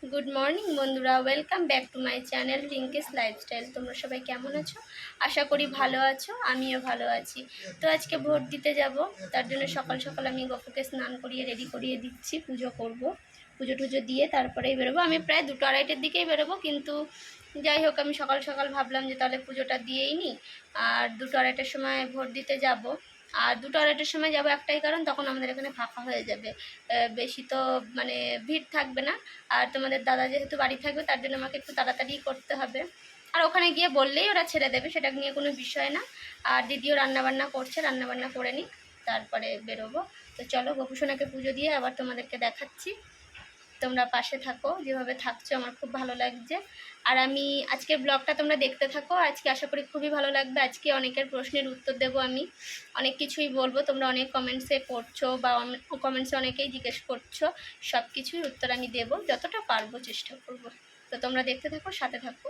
Good morning বন্ধুরা, welcome back to my channel Rinki's lifestyle. তোমরা সবাই কেমন আছো? আশা করি ভালো আছো, আমিও ভালো আছি। তো আজকে ভোট দিতে যাব, তার জন্য সকাল সকাল আমি গপুকে স্নান করিয়ে রেডি করিয়ে দিচ্ছি। পুজো করব, পুজো টুজো দিয়ে তারপরেই বেরোবো। আমি প্রায় 2-2:30-এর দিকেই বেরোবো, কিন্তু যাই হোক আমি সকাল সকাল ভাবলাম যে তাহলে পুজোটা দিয়েই নিই, আর 2-2:30-এর সময় ভোট দিতে যাব। আর 2-2:30-এর সময় যাবো একটাই কারণ, তখন আমাদের এখানে ফাঁকা হয়ে যাবে, বেশি তো মানে ভিড় থাকবে না। আর তোমাদের দাদা যেহেতু বাড়ি থাকবে, তার জন্য আমাকে একটু তাড়াতাড়ি করতে হবে। আর ওখানে গিয়ে বললেই ওরা ছেড়ে দেবে, সেটা নিয়ে কোনো বিষয় না। আর দিদিও রান্নাবান্না করছে, রান্নাবান্না করে নিই, তারপরে বেরোবো। তো চলো গোপুসোনাকে পুজো দিয়ে আবার তোমাদেরকে দেখাচ্ছি। তোমরা পাশে থাকো, যেভাবে থাকছো আমার খুব ভালো লাগছে। আর আমি আজকের ব্লগটা তোমরা দেখতে থাকো, আজকে আশা করি খুবই ভালো লাগবে। আজকে অনেকের প্রশ্নের উত্তর দেবো আমি, অনেক কিছুই বলবো। তোমরা অনেক কমেন্টসে করছো, বা কমেন্টসে অনেকেই জিজ্ঞেস করছো, সব কিছুই উত্তর আমি দেবো, যতটা পারবো চেষ্টা করব। তো তোমরা দেখতে থাকো, সাথে থাকো।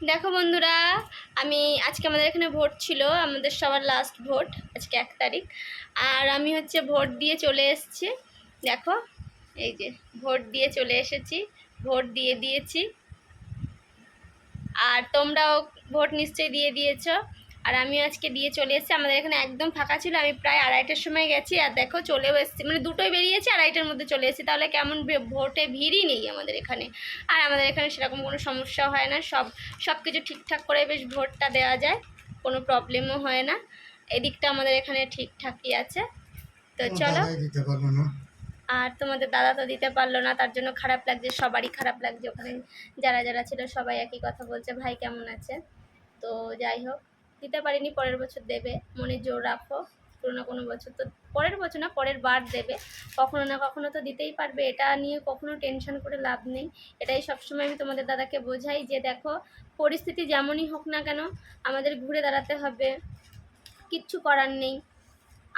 দেখো বন্ধুরা, আমি আজকে আমাদের এখানে ভোট ছিল, আমাদের সবার লাস্ট ভোট, আজকে 1 তারিখ। আর আমি হচ্ছে ভোট দিয়ে চলে এসেছি। দেখো, এই যে ভোট দিয়ে চলে এসেছি, ভোট দিয়ে দিয়েছি। আর তোমরাও ভোট নিশ্চয়ই দিয়ে দিয়েছো। আর আমিও আজকে দিয়ে চলে এসেছি। আমাদের এখানে একদম ফাঁকা ছিল, আমি প্রায় 2:30-এর সময় গেছি, আর দেখো চলেও এসেছি, মানে দুটোই বেরিয়েছি, 2:30-এর মধ্যে চলে এসেছি। তাহলে কেমন ভোটে ভিড়ই নেই আমাদের এখানে। আর আমাদের এখানে সেরকম কোনো সমস্যা হয় না, সব কিছু ঠিকঠাক করে বেশ ভোটটা দেওয়া যায়, কোনো প্রবলেমও হয় না। এদিকটা আমাদের এখানে ঠিকঠাকই আছে। তো চলো। আর তোমাদের দাদা তো দিতে পারলো না, তার জন্য খারাপ লাগছে, সবারই খারাপ লাগছে। ওখানে যারা যারা ছিল সবাই একই কথা বলছে, ভাই কেমন আছে। তো যাই হোক, দিতে পারিনি, পরের বছর দেবে, মনে জোর রাখো। কোনো না কোনো বছর তো, পরের বছর না পরের বার দেবে, কখনো না কখনো তো দিতেই পারবে। এটা নিয়ে কখনো টেনশন করে লাভ নেই। এটাই সবসময় আমি তোমাদের দাদাকে বোঝাই, যে দেখো পরিস্থিতি যেমনই হোক না কেন, আমাদের ঘুরে দাঁড়াতে হবে, কিচ্ছু করার নেই।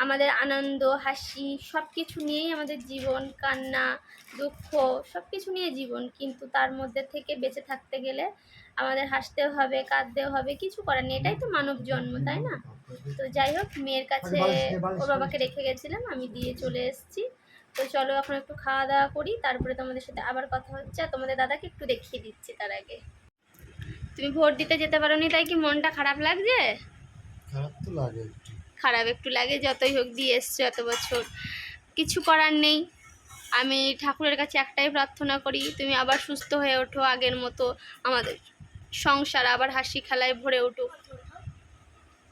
আমাদের আনন্দ হাসি সব কিছু নিয়েই আমাদের জীবন, কান্না দুঃখ সব কিছু নিয়ে জীবন, কিন্তু তার মধ্যে থেকে বেঁচে থাকতে গেলে আমাদের হাসতেও হবে, কাঁদতেও হবে, কিছু করার নেই, এটাই তো মানব জন্ম, তাই না? তো যাই হোক, মেয়ের কাছে ওর বাবাকে রেখে গেছিলাম, আমি দিয়ে চলে এসেছি। তো চলো এখন একটু খাওয়া দাওয়া করি, তারপরে তোমাদের সাথে আবার কথা হচ্ছে। আর তোমাদের দাদাকে একটু দেখিয়ে দিচ্ছি তার আগে। তুমি ভোট দিতে যেতে পারোনি, তাই কি মনটা খারাপ লাগছে? খারাপ তো লাগে, খারাপ একটু লাগে, যতই হোক দিয়ে এসছো এত বছর, কিছু করার নেই। আমি ঠাকুরের কাছে একটাই প্রার্থনা করি, তুমি আবার সুস্থ হয়ে ওঠো, আগের মতো আমাদের সংসার আবার হাসি খেলায় ভরে উঠুক।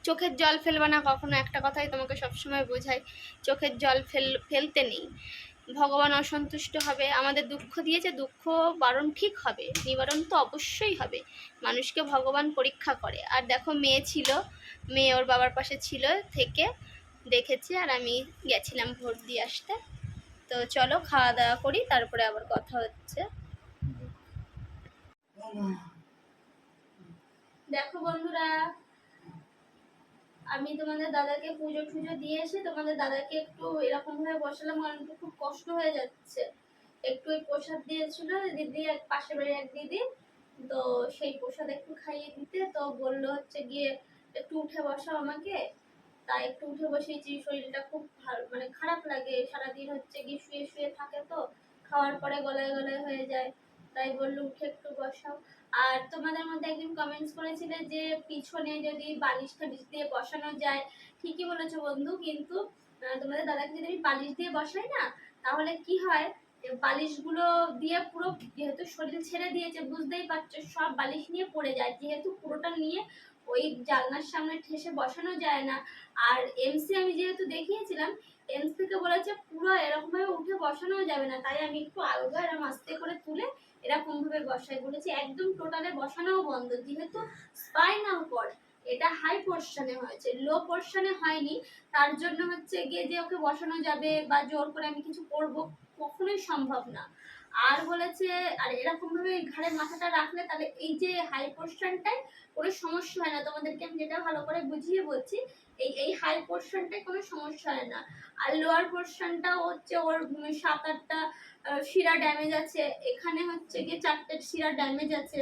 চোখের জল ফেলবা না কখনো, একটা কথাই তোমাকে সবসময় বোঝাই, চোখের জল ফেলতে নেই। ভগবান অসন্তুষ্ট হবে, আমাদের দুঃখ দিয়েছে, দুঃখ বারণ ঠিক হবে, নিবারণ তো অবশ্যই হবে। মানুষকে ভগবান পরীক্ষা করে। আর দেখো মেয়ে ছিল, মেয়ে ওর বাবার পাশে ছিল, থেকে দেখেছি, আর আমি গেছিলাম ভোট দিয়ে আসতে। তো চলো খাওয়া দাওয়া করি, তারপরে আবার কথা হচ্ছে। দেখো বন্ধুরা, আমি তোমাদের দাদাকে পুজো টুজো দিয়ে এসে তোমাদের দাদাকে একটু এরকম ভাবে বসালাম, কারণ খুব কষ্ট হয়ে যাচ্ছে। একটু ওই প্রসাদ দিয়েছিল দিদি, এক পাশের বাড়ির এক দিদি, তো সেই প্রসাদ একটু খাইয়ে দিতে, তো বললো হচ্ছে গিয়ে একটু উঠে বসাও আমাকে। তাই একটু উঠে বসিয়েছি। শরীরটা খুব ভালো, মানে খারাপ লাগে, সারাদিন হচ্ছে গিয়ে শুয়ে শুয়ে থাকে, তো খাওয়ার পরে গলায় গলায় হয়ে যায়, তাই বললো উঠে একটু বসাও। আর তোমাদের মধ্যে একদিন কমেন্টস করেছিলে যে পিছনে যদি বালিশ টালিশ দিয়ে বসানো যায়, ঠিকই বলেছো বন্ধু, কিন্তু তোমাদের দাদাকে যদি আমি বালিশ দিয়ে বসাই না, তাহলে কি হয়, বালিশগুলো দিয়ে পুরো, যেহেতু শরীর ছেড়ে দিয়েছে বুঝতেই পারছো, সব বালিশ নিয়ে পড়ে যায়, যেহেতু পুরোটা নিয়ে ওই জানলার সামনে ঠেসে বসানো যায় না। আর এমসি আমি যেহেতু দেখিয়েছিলাম, এমস থেকে বলেছে পুরো এরকম ভাবে উঠে বসানো যাবে না, তাই আমি একটু আলগা এরকম আস্তে করে তুলে এরকম ভাবে বসাই বলেছি, একদম টোটালে বসানোও বন্ধ, যেহেতু স্পাইনাল কর্ড এটা হাই পোর্শনে হয়েছে, লো পোর্শনে হয়নি। তার জন্য হচ্ছে গিয়ে যে ওকে বসানো যাবে বা জোর করে আমি কিছু করব, কখনোই সম্ভব না। আর বলেছে, আর এরকম ভাবে ঘাড়ে মাথাটা রাখলে তাহলে এই যে হাই পোর্শনটায় কোনো সমস্যা হয় না, তোমাদেরকে আমি যেটা ভালো করে বুঝিয়ে বলছি, এই এই হাই পোর্শনটায় কোনো সমস্যা হয় না। আর লোয়ার পোর্শনটাও হচ্ছে ওর 7-8টা শিরা ড্যামেজ আছে, এখানে হচ্ছে গিয়ে 4টে শিরা ড্যামেজ আছে,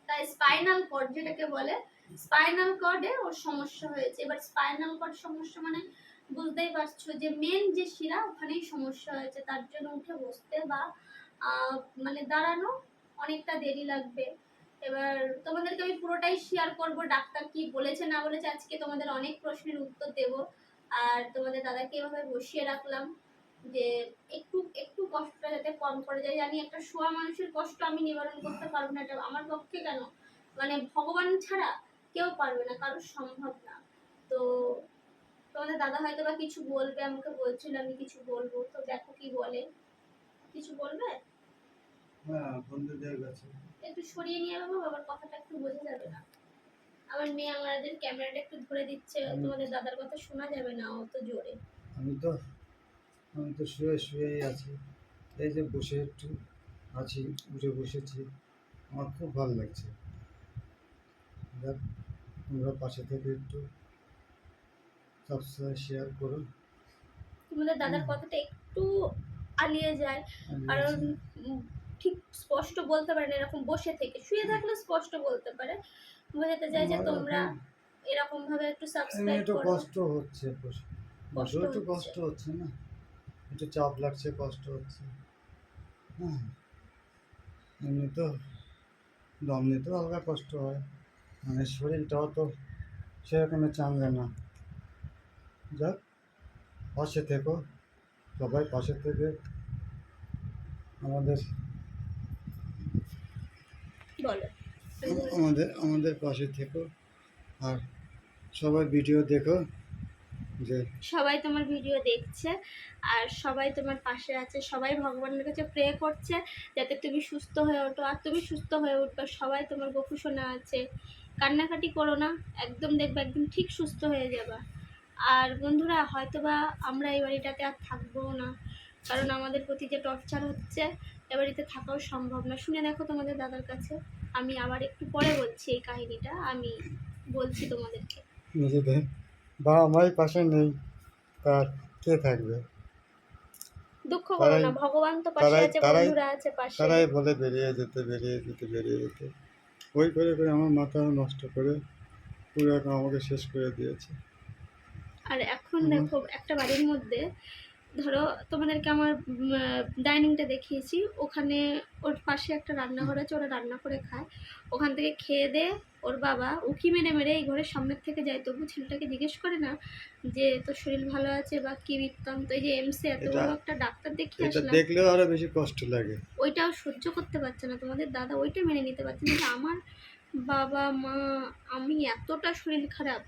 তাই স্পাইনাল কর্ড যেটাকে বলে, স্পাইনাল কর্ডে ওর সমস্যা হয়েছে। এবার স্পাইনাল কর্ড সমস্যা মানে বুঝতেই পারছো যে মেন যে শিরা ওখানেই সমস্যা হয়েছে, তার জন্য উঠে বসতে বা আহ, মানে দাঁড়ানো অনেকটা দেরি লাগবে। এবার তোমাদেরকে আমি পুরোটাই শেয়ার করব, ডাক্তার কি বলেছে না বলেছে, আজকে তোমাদের অনেক প্রশ্নের উত্তর দেব। আর তোমাদের দাদাকে এভাবে বসিয়ে রাখলাম যে একটু একটু কষ্টটা যাতে কম করে যায়। জানি একটা শোয়া মানুষের কষ্ট আমি নিবারণ করতে পারবো না, এটা আমার পক্ষে কেন, মানে ভগবান ছাড়া কেউ পারবে না, কারোর সম্ভব না। তো তোমাদের দাদা হয়তো বা কিছু বলবে, আমাকে বলছিল আমি কিছু বলবো, তো দেখো কি বলে। কিছু বলবে? হ্যাঁ, বন্ধুদের কাছে। একটু সরিয়ে নিয়ে বাবা, বাবার কথাটা একটু বোঝা যাবে না। আমার মেয়ে আমাদের ক্যামেরাটা একটু ধরে দিচ্ছে, তোমাদের দাদার কথা শোনা যাবে না অত জোরে। আমি তো আমি তো শুয়েই আছি। এই যে বসে একটু আছি, উঠে বসেছি, আমার খুব ভালো লাগছে। যাক, তোমরা পাশে থেকে একটু সবসময় শেয়ার করো। তোমাদের দাদার কথাটা একটু আলিয়ে যায়, আমি কারণ বলছি, ঠিক স্পষ্ট বলতে পারে না, এরকম বসে থেকে, শুয়ে থাকলে স্পষ্ট বলতে পারে। বোঝাতে চাই যে আমার তোমরা এখন এরকম ভাবে একটু এমনি সাবস্ক্রাইব একটু করো। কষ্ট হচ্ছে, কষ্ট বসেও একটু হচ্ছে। কষ্ট হচ্ছে না, একটু চাপ লাগছে, কষ্ট হচ্ছে। হ্যাঁ, এমনি তো দম নিতেও হালকা কষ্ট হয়, মানে শরীরটাও তো সেরকম চাঙ্গা না। যাক, পাশে থেকো, সবাই পাশে থেকে আমাদের বলো। আমাদের পাশে থেকো, আর সবাই ভিডিও দেখো, যে সবাই তোমার ভিডিও দেখছে আর সবাই তোমার পাশে আছে, সবাই ভগবানের কাছে প্রে করছে যাতে তুমি সুস্থ হয়ে ওঠো, আর তুমি সুস্থ হয়ে উঠবে। সবাই তোমার গোপুসোনা আছে, কান্নাকাটি করো না, একদম দেখবে একদম ঠিক সুস্থ হয়ে যাবা। আর বন্ধুরা, হয়তোবা আমরা এই বাড়িটাতে আর থাকবো না, কারণ আমাদের প্রতি যে টর্চার হচ্ছে, এ বাড়িতে থাকাও সম্ভব না। শুনে দেখো তোমাদের দাদার কাছে, আমি আবার একটু পরে বলছি এই কাহিনীটা, আমি বলছি তোমাদেরকে। নিজেদের বাবা মাই পাশে নেই, তার কে থাকবে? দুঃখ করো তারাই না, ভগবান তো পাশে তারাই আছে, তারাই বন্ধুরা আছে পাশে। তারাই বলে বেরিয়ে যেতে, ওই করে করে আমার মাথা নষ্ট করে পুরো এখন আমাকে শেষ করে দিয়েছে। আর এখন আমার দেখো একটা বাড়ির মধ্যে, ধরো তোমাদেরকে আমার ডাইনিংটা দেখিয়েছি, ওখানে ওর পাশে একটা রান্নাঘর আছে, ওরা রান্না করে খায়। ওখান থেকে খেয়ে দে ওর বাবা উকি মেরে মেরে এই ঘরের সামনের থেকে যায়, তবু ছেলেটাকে জিজ্ঞেস করে না যে তোর শরীর ভালো আছে বা কি বৃত্তান্ত। এই যে এমসে এত এটা বড় একটা ডাক্তার দেখিয়ে এটা আসলাম, দেখলেও আরো বেশি কষ্ট লাগে। ওইটাও সহ্য করতে পারছে না তোমাদের দাদা, ওইটা মেনে নিতে পারছে না যে আমার বাবা মা, আমি এতটা শরীর খারাপ,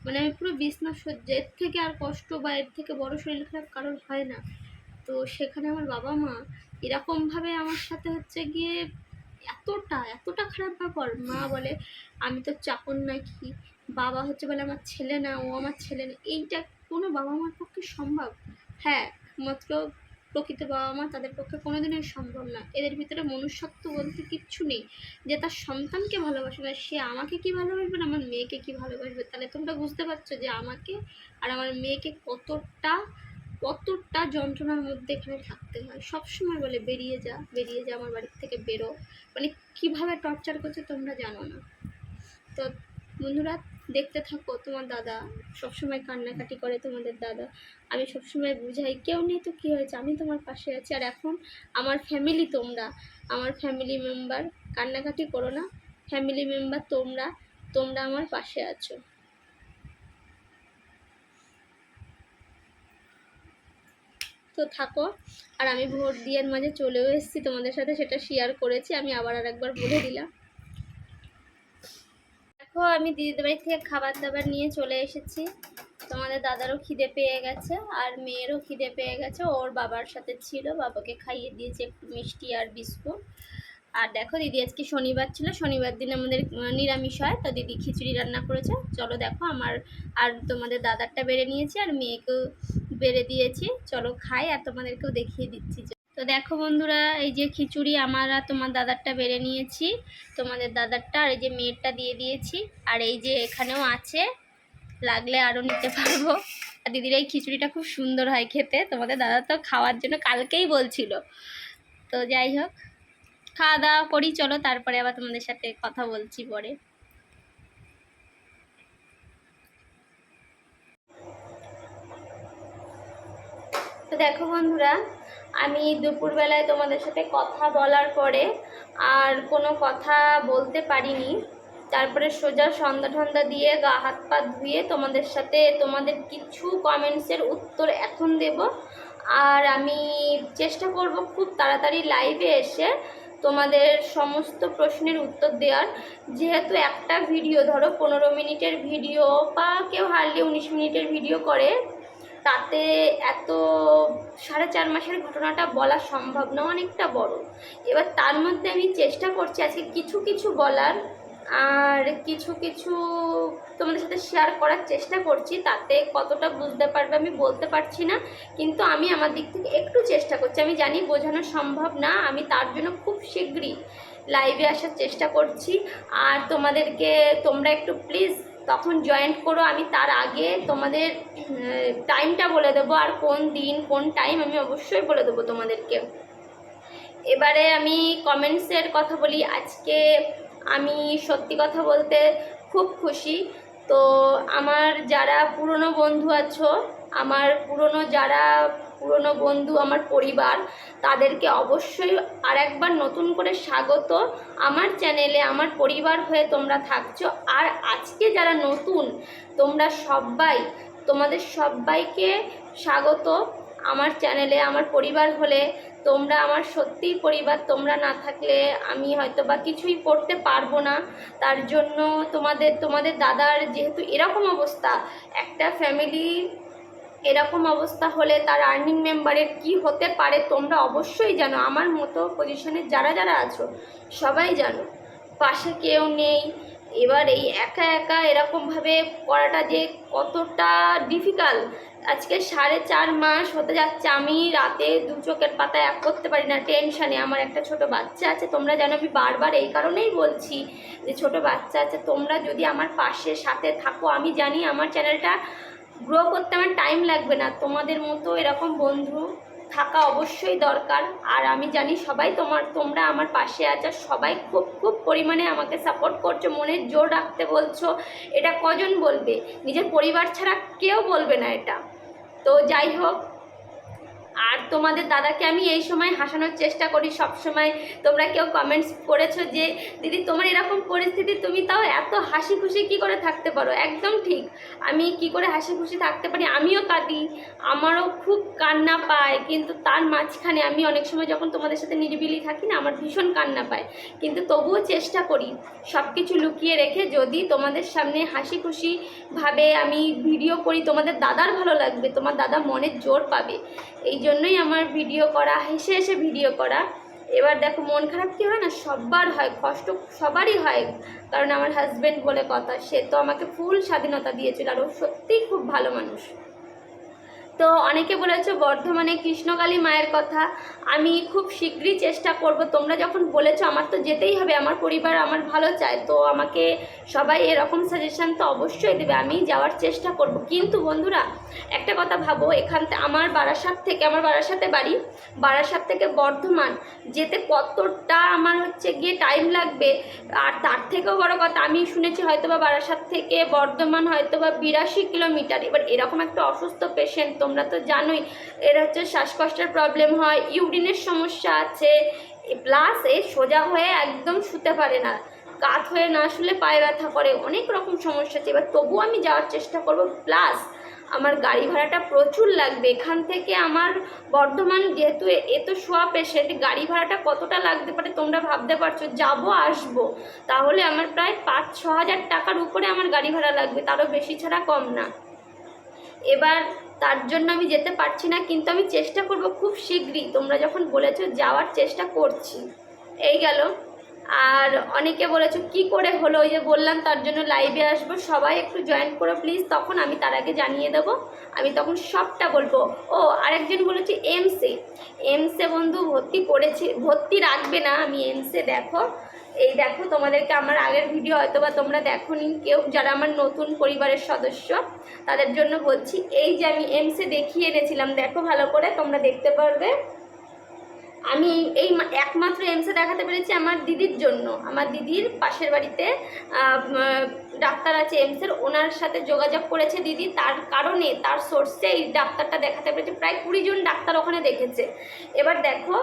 মানে আমি পুরো বিছনা সহ্য, এর থেকে আর কষ্ট বা এর থেকে বড় শরীর খারাপ কারোর হয় না। তো সেখানে আমার বাবা মা এরকমভাবে আমার সাথে হচ্ছে গিয়ে এতটা এতটা খারাপ ব্যাপার। মা বলে আমি তো চাকর নাকি, বাবা হচ্ছে বলে আমার ছেলে না, ও আমার ছেলে না। এইটা কোনো বাবা মার পক্ষে সম্ভব? হ্যাঁ, মাত্র প্রকৃত বাবা মা, তাদের পক্ষে কোনোদিনই সম্ভব না। এদের ভিতরে মনুষ্যত্ব বলতে কিচ্ছু নেই, যে তার সন্তানকে ভালোবাসে না, সে আমাকে কি ভালোবাসবে না আমার মেয়েকে কি ভালোবাসবে। তাহলে তোমরা বুঝতে পারছো যে আমাকে আর আমার মেয়েকে কতটা কতটা যন্ত্রণার মধ্যে এখানে থাকতে হয়। সবসময় বলে বেরিয়ে যা বেরিয়ে যা, আমার বাড়ির থেকে বেরো, মানে কীভাবে টর্চার করছে তোমরা জানো না। তো বন্ধুরা, দেখতে থাকো। তোমার দাদা সবসময় কান্নাকাটি করে, তোমাদের দাদা, আমি সবসময় বুঝাই কেউ নেই তো কী হয়েছে, আমি তোমার পাশে আছি। আর এখন আমার ফ্যামিলি তোমরা, আমার ফ্যামিলি মেম্বার, কান্নাকাটি করো না, ফ্যামিলি মেম্বার তোমরা, তোমরা আমার পাশে আছো। তো থাকো। আর আমি ভোট দিয়ের মাঝে চলেও এসেছি তোমাদের সাথে, সেটা শেয়ার করেছি, আমি আবার আরেকবার বলে দিলাম। দেখো, আমি দিদিদের বাড়ি থেকে খাবার দাবার নিয়ে চলে এসেছি। তোমাদের দাদারও খিদে পেয়ে গেছে আর মেয়েরও খিদে পেয়ে গেছে, ওর বাবার সাথে ছিল, বাবাকে খাইয়ে দিয়েছে একটু মিষ্টি আর বিস্কুট। আর দেখো, দিদি আজকে শনিবার ছিল, শনিবার দিন আমাদের নিরামিষ হয়, তো দিদি খিচুড়ি রান্না করেছে। চলো দেখো, আমার আর তোমাদের দাদারটা বেড়ে নিয়েছি আর মেয়েকেও বেড়ে দিয়েছি, চলো খাই আর তোমাদেরকেও দেখিয়ে দিচ্ছি। তো দেখো বন্ধুরা, এই যে খিচুড়ি আমার আর তোমার দাদারটা বেড়ে নিয়েছি, তোমাদের দাদারটা, আর এই যে মেয়েরটা দিয়ে দিয়েছি। আর এই যে এখানেও আছে, লাগলে আরও নিতে পারবো। আর দিদির এই খিচুড়িটা খুব সুন্দর হয় খেতে, তোমাদের দাদা তো খাওয়ার জন্য কালকেই বলছিল। তো যাই হোক, খাওয়া দাওয়া করি চলো, তারপরে আবার তোমাদের সাথে কথা বলছি পরে। তো দেখো বন্ধুরা, আমি দুপুরবেলায় তোমাদের সাথে কথা বলার পরে আর কোনো কথা বলতে পারিনি। তারপরে সোজা সন্ধ্যা ঠন্ধ্যা দিয়ে গা হাত পা ধুয়ে তোমাদের সাথে তোমাদের কিছু কমেন্টসের উত্তর এখন দেব। আর আমি চেষ্টা করব খুব তাড়াতাড়ি লাইভে এসে তোমাদের সমস্ত প্রশ্নের উত্তর দেওয়ার। যেহেতু একটা ভিডিও ধরো 15 মিনিটের ভিডিও বা কেউ হার্ডলি 19 মিনিটের ভিডিও করে, তাতে এত 4.5 মাসের ঘটনাটা বলা সম্ভব না, অনেকটা বড়। এবার তার মধ্যে আমি চেষ্টা করছি আজকে কিছু কিছু বলার, আর কিছু কিছু তোমাদের সাথে শেয়ার করার চেষ্টা করছি। তাতে কতটা বুঝতে পারবে আমি বলতে পারছি না, কিন্তু আমি আমার দিক থেকে একটু চেষ্টা করছি। আমি জানি বোঝানো সম্ভব না, আমি তার জন্য খুব শীঘ্রই লাইভে আসার চেষ্টা করছি। আর তোমরা একটু প্লিজ তখন জয়েন্ট করো। আমি তার আগে তোমাদের টাইমটা বলে দেবো, আর কোন দিন কোন টাইম আমি অবশ্যই বলে দেবো তোমাদেরকে। এবারে আমি কমেন্টসের কথা বলি। আজকে আমি সত্যি কথা বলতে খুব খুশি। তো আমার যারা পুরনো বন্ধু আছো, যারা পুরনো বন্ধু, আমার পরিবার, তাদেরকে অবশ্যই আরেকবার নতুন করে স্বাগত আমার চ্যানেলে। আমার পরিবার হয়ে তোমরা থাকছো। আর আজকে যারা নতুন, তোমাদের সবাইকে স্বাগত আমার চ্যানেলে। আমার পরিবার হলে তোমরা আমার সত্যিই পরিবার। তোমরা না থাকলে আমি হয়তো বা কিছুই করতে পারবো না। তার জন্য তোমাদের দাদার যেহেতু এরকম অবস্থা, একটা ফ্যামিলি এরকম অবস্থা হলে তার আর্নিং মেম্বারের কি হতে পারে তোমরা অবশ্যই জানো। আমার মতো পজিশনে যারা যারা আছো সবাই জানো, পাশে কেউ নেই। এবার এই একা একা এরকমভাবে করাটা যে কতটা ডিফিকাল্ট। আজকে 4.5 মাস হতে যাচ্ছে, আমি রাতে 2 চোখের পাতা এক করতে পারি না টেনশানে। আমার একটা ছোট বাচ্চা আছে, তোমরা জানো। আমি বারবার এই কারণেই বলছি যে ছোট বাচ্চা আছে, তোমরা যদি আমার পাশে সাথে থাকো, আমি জানি আমার চ্যানেলটা গ্রো করতে আমার টাইম লাগবে না। তোমাদের মতো এরকম বন্ধু থাকা অবশ্যই দরকার। আর আমি জানি তোমরা আমার পাশে আছো, সবাই খুব খুব পরিমাণে আমাকে সাপোর্ট করছো, মনের জোর রাখতে বলছো। এটা কজন বলবে? নিজের পরিবার ছাড়া কেউ বলবে না এটা। তো যাই হোক, আর তোমাদের দাদাকে আমি এই সময় হাসানোর চেষ্টা করি সব সময়। তোমরা কেউ কমেন্টস করেছো যে দিদি তোমার এরকম পরিস্থিতি, তুমি তাও এত হাসি খুশি কী করে থাকতে পারো? একদম ঠিক, আমি কি করে হাসি খুশি থাকতে পারি? আমিও কাঁদি, আমারও খুব কান্না পায়, কিন্তু তার মাঝখানে আমি অনেক সময় যখন তোমাদের সাথে নিরিবিলি থাকি না, আমার ভীষণ কান্না পায়। কিন্তু তবুও চেষ্টা করি সব কিছু লুকিয়ে রেখে, যদি তোমাদের সামনে হাসি খুশিভাবে আমি ভিডিও করি, তোমাদের দাদার ভালো লাগবে, তোমার দাদা মনের জোর পাবে। এই জন্যই আমার ভিডিও করা, হেসে হেসে ভিডিও করা। এবার দেখো, মন খারাপ কি হয় না, সবার হয়, কষ্ট সবারই হয়। কারণ আমার হাজব্যান্ড বলে কথা, সে তো আমাকে ফুল স্বাধীনতা দিয়েছিল, আর ও সত্যিই খুব ভালো মানুষ। তো অনেকে বলেছো বর্ধমানে কৃষ্ণকালী মায়ের কথা, আমি খুব শীঘ্রই চেষ্টা করব। তোমরা যখন বলেছো, আমার তো যেতেই হবে, আমার পরিবার আমার ভালো চায়, তো আমাকে সবাই এরকম সাজেশান তো অবশ্যই দেবে, আমি যাওয়ার চেষ্টা করব। কিন্তু বন্ধুরা একটা কথা ভাবো, আমার বারাসাতে বাড়ি, বারাসাত থেকে বর্ধমান যেতে কতটা আমার গিয়ে টাইম লাগবে। আর তার থেকেও বড় কথা, আমি শুনেছি হয়তোবা বারাসাত থেকে বর্ধমান হয়তোবা 82 কিলোমিটার। এবার এরকম একটা অসুস্থ পেশেন্ট, তোমরা তো জানোই, এর শ্বাসকষ্টের প্রবলেম হয়, ইউরিনের সমস্যা আছে, প্লাস সোজা হয়ে একদম শুতে পারে না, কাত হয়ে না শুলে পায়ে ব্যথা করে, অনেক রকম সমস্যা আছে। এবার তবুও আমি যাওয়ার চেষ্টা করব। প্লাস আমার গাড়ি ভাড়াটা প্রচুর লাগবে। এখান থেকে আমার বর্ধমান, যেহেতু তো শোয়া পেশেন্ট, গাড়ি ভাড়াটা কতটা লাগতে পারে তোমরা ভাবতে পারছো। যাবো আসবো, তাহলে আমার প্রায় 5-6 হাজার টাকার উপরে আমার গাড়ি ভাড়া লাগবে, তারও বেশি ছাড়া কম না। এবার তার জন্য আমি যেতে পারছি না, কিন্তু আমি চেষ্টা করব খুব শীঘ্রই। তোমরা যখন বলেছো, যাওয়ার চেষ্টা করছি। এই গেল। আর অনেকে বলেছো কি করে হলো, ওই যে বললাম তার জন্য লাইভে আসবো, সবাই একটু জয়েন করো প্লিজ। তখন আমি তার আগে জানিয়ে দেবো, আমি তখন সবটা বলবো। ও আরেকজন বলেছি এমসে বন্ধু ভর্তি রাখবে না। আমি এমসে দেখো, তোমাদেরকে আমার আগের ভিডিও হয়তো বা তোমরা দেখোনি কেউ, যারা আমার নতুন পরিবারের সদস্য তাদের জন্য বলছি। এই যে আমি এমসে দেখিয়ে এনেছিলাম, দেখো ভালো করে, তোমরা দেখতে পারবে। আমি এই একমাত্র এমসে দেখাতে পেরেছি আমার দিদির জন্য। আমার দিদির পাশের বাড়িতে ডাক্তার আছে এমসের, ওনার সাথে যোগাযোগ করেছে দিদি, তার কারণে তার সোর্সে এই ডাক্তারটা দেখাতে পেরেছে। প্রায় 20 জন ডাক্তার ওখানে দেখেছে। এবার দেখো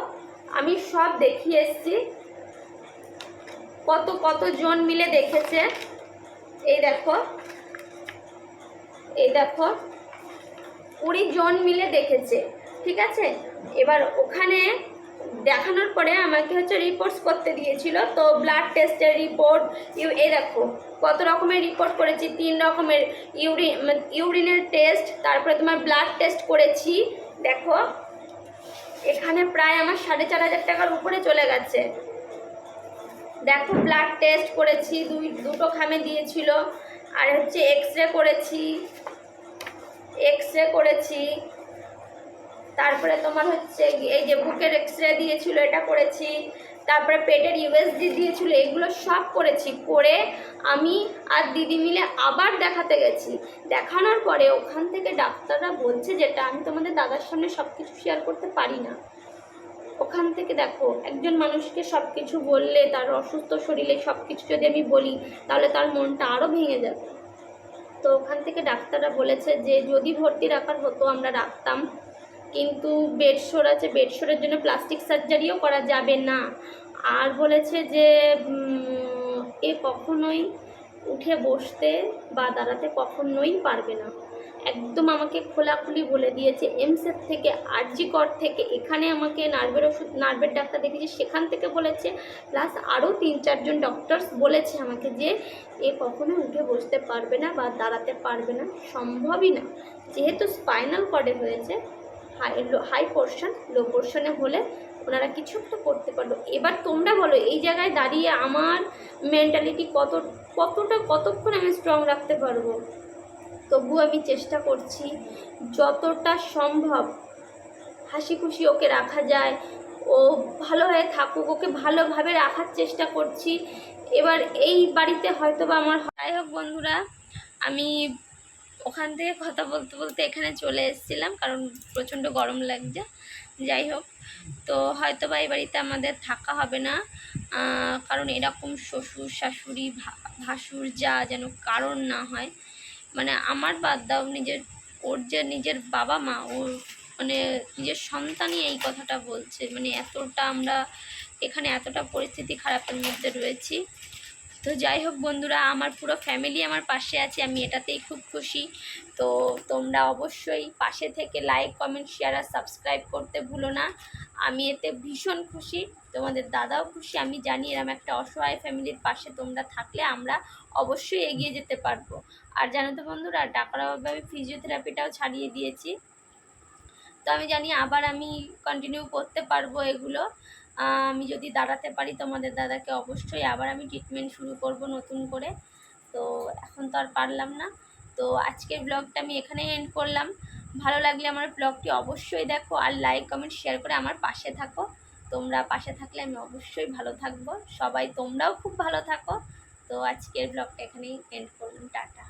আমি সব দেখিয়ে এসছি, কত জন মিলে দেখেছে। এই দেখো 20 জন মিলে দেখেছে, ঠিক আছে। এবার ওখানে দেখানোর পরে আমাকে হচ্ছে রিপোর্টস করতে দিয়েছিল, তো ব্লাড টেস্টের রিপোর্ট, এই দেখো কত রকমের রিপোর্ট করেছি, 3 রকমের ইউরিনের টেস্ট, তারপরে তোমার ব্লাড টেস্ট করেছি। দেখো এখানে প্রায় আমার 4,500 টাকার উপরে চলে গেছে। দেখো ব্লাড টেস্ট করেছি, দুটো খামে দিয়েছিল, আর হচ্ছে এক্সরে করেছি, তারপরে তোমার হচ্ছে এই যে বুকের এক্সরে দিয়েছিল এটা করেছি, তারপরে পেটের ইউএসজি দিয়েছিল, এগুলো সব করেছি। করে আমি আর দিদি মিলে আবার দেখাতে গেছি। দেখানোর পরে ওখান থেকে ডাক্তাররা বলছে, যেটা আমি তোমাদের দাদার সামনে সব কিছু শেয়ার করতে পারি না, ওখান থেকে দেখো একজন মানুষকে সব কিছু বললে, তার অসুস্থ শরীরে সব কিছু যদি আমি বলি তাহলে তার মনটা আরও ভেঙে যাবে। তো ওখান থেকে ডাক্তাররা বলেছে যে যদি ভর্তি রাখার হতো আমরা রাখতাম, কিন্তু বেডশোর আছে, বেডশোরের জন্য প্লাস্টিক সার্জারিও করা যাবে না। আর বলেছে যে এ কখনোই উঠে বসতে বা দাঁড়াতে কখনোই পারবে না। একদম আমাকে খোলাখুলি বলে দিয়েছে। এমসের থেকে, আরজি কর থেকে, এখানে আমাকে নার্ভের ডাক্তার দেখেছি সেখান থেকে বলেছে, প্লাস আরও 3-4 জন ডক্টরস বলেছে আমাকে যে এ কখনোই উঠে বসতে পারবে না বা দাঁড়াতে পারবে না, সম্ভবই না। যেহেতু স্পাইনাল কর্ডে হয়েছে, হাই পোর্শন, লো পোর্শনে হলে ওনারা কিছু একটা করতে পারলো। এবার তোমরা বলো এই জায়গায় দাঁড়িয়ে আমার মেন্টালিটি কতক্ষণ আমি স্ট্রং রাখতে পারবো। তবু আমি চেষ্টা করছি যতটা সম্ভব হাসি খুশি ওকে রাখা যায়, ও ভালো হয়ে থাকুক, ওকে ভালোভাবে রাখার চেষ্টা করছি। এবার এই বাড়িতে হয়তো বা আমার, যাই হোক বন্ধুরা, আমি ওখান থেকে কথা বলতে বলতে এখানে চলে এসেছিলাম, কারণ প্রচণ্ড গরম লাগছে। যাই হোক, তো হয়তো বা এই বাড়িতে আমাদের থাকা হবে না, কারণ এরকম শ্বশুর শাশুড়ি ভাসুর যা যেন কারণ না হয়। মানে আমার বাদ দাও, ওর যে নিজের বাবা মা, ওর মানে নিজের সন্তানই এই কথাটা বলছে। মানে এতটা আমরা এখানে এতটা পরিস্থিতি খারাপের মধ্যে রয়েছি। তো যাই হোক বন্ধুরা, আমার পুরো ফ্যামিলি আমার পাশে আছে, আমি এটাতেই খুব খুশি। তো তোমরা অবশ্যই পাশে থেকে লাইক, কমেন্ট, শেয়ার আর সাবস্ক্রাইব করতে ভুলো না। আমি এতে ভীষণ খুশি, তোমাদের দাদাও খুশি। আমি জানি এরকম একটা অসহায় ফ্যামিলির পাশে তোমরা থাকলে আমরা অবশ্যই এগিয়ে যেতে পারবো। আর জানো তো বন্ধুরা, টাকার অভাবে আমি ফিজিওথেরাপিটাও ছাড়িয়ে দিয়েছি। তো আমি জানি আবার আমি কন্টিনিউ করতে পারবো এগুলো। আমি যদি দাঁড়াতে পারি তোমাদের দাদাকে, অবশ্যই আবার আমি ট্রিটমেন্ট শুরু করব নতুন করে। তো এখন তো আর পারলাম না। তো আজকের ব্লগটা আমি এখানেই এন্ড করলাম। ভালো লাগলে আমার ব্লগটি অবশ্যই দেখো, আর লাইক, কমেন্ট, শেয়ার করে আমার পাশে থাকো। তোমরা পাশে থাকলে আমি অবশ্যই ভালো থাকবো। সবাই তোমরাও খুব ভালো থাকো। তো আজকের ব্লগটা এখানেই এন্ড করলাম। টাটা।